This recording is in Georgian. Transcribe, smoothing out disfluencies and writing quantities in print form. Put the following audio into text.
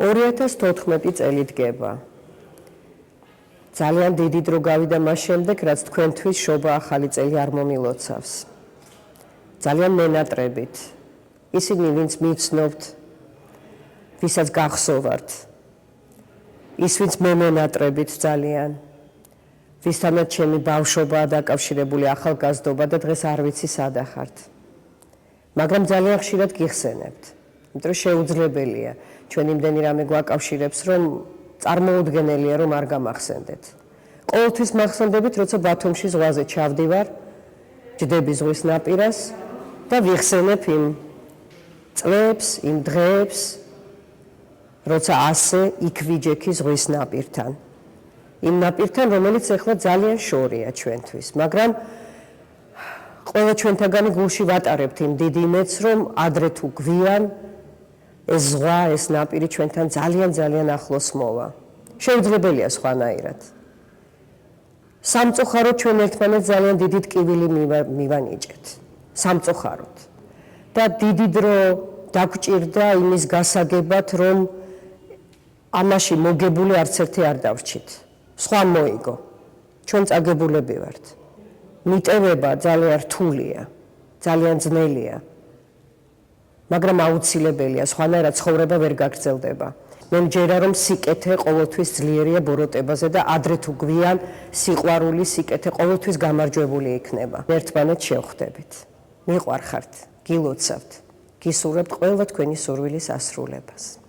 2014 წელი დგება. ძალიან დიდი დრო გავიდა მას შემდეგ, რაც თქვენთვის შობა ახალი წელი არ მომილოცავს. ძალიან მენატრებით. ისინი, ვინც მიცნობთ, ვისაც გახსოვართ. ის, ვინც მე მენატრებით ძალიან. ვისთანაც ჩემი ბავშვობაა დაკავშირებული ახალგაზრდობა და დღეს არ ვიცი სად ახართ. მაგრამ ძალიან ხშირად გიხსენებთ. იმიტომ რომ შეუძლებელია ჩვენ იმდენი რამე გვაკავშირებს, რომ წარმოუდგენელია რომ არ გამახსენდეთ. ყოველთვის მახსენდებით, როცა ბათუმში ზღვაზე ჩავდივარ, ჯდები ზღვის ნაპირას და ვიხსენებ იმ წლებს, იმ დღეებს, როცა ასე იქ ვიჯექი ზღვის ნაპირთან. იმ ნაპირთან, რომელიც ახლა ძალიან შორია ჩვენთვის, მაგრამ ყველა ჩვენთაგანი გულში ვატარებთ იმ დიდ იმედს, რომ ადრე თუ გვიან ეს ზღვა, ეს ნაპირი ჩვენთან ძალიან ახლოს მოვა. შეუძლებელია სხვანაირად. სამწუხაროდ ჩვენ ერთმანეთს ძალიან დიდი ტკივილი მივანიჭეთ. სამწუხაროდ. და დიდი დრო დაგვჭირდა იმის გასაგებად, რომ ამაში მოგებული არც ერთი არ დავრჩით. სხვა მოიგო. ჩვენ წაგებულები ვართ. მიტევება ძალიან რთულია, ძალიან ძნელია. მაგრამ აუცილებელია, სხვანაირად ცხოვრება ვერ გაგრძელდება. მე მჯერა რომ სიკეთე ყოველთვის ძლიერია ბოროტებაზე და ადრე თუ გვიან სიყვარული, სიკეთე ყოველთვის გამარჯვებული იქნება. ერთმანეთს შევხვდებით. მიყვარხართ, გილოცავთ, გისურვებთ ყველა თქვენი სურვილის ასრულებას.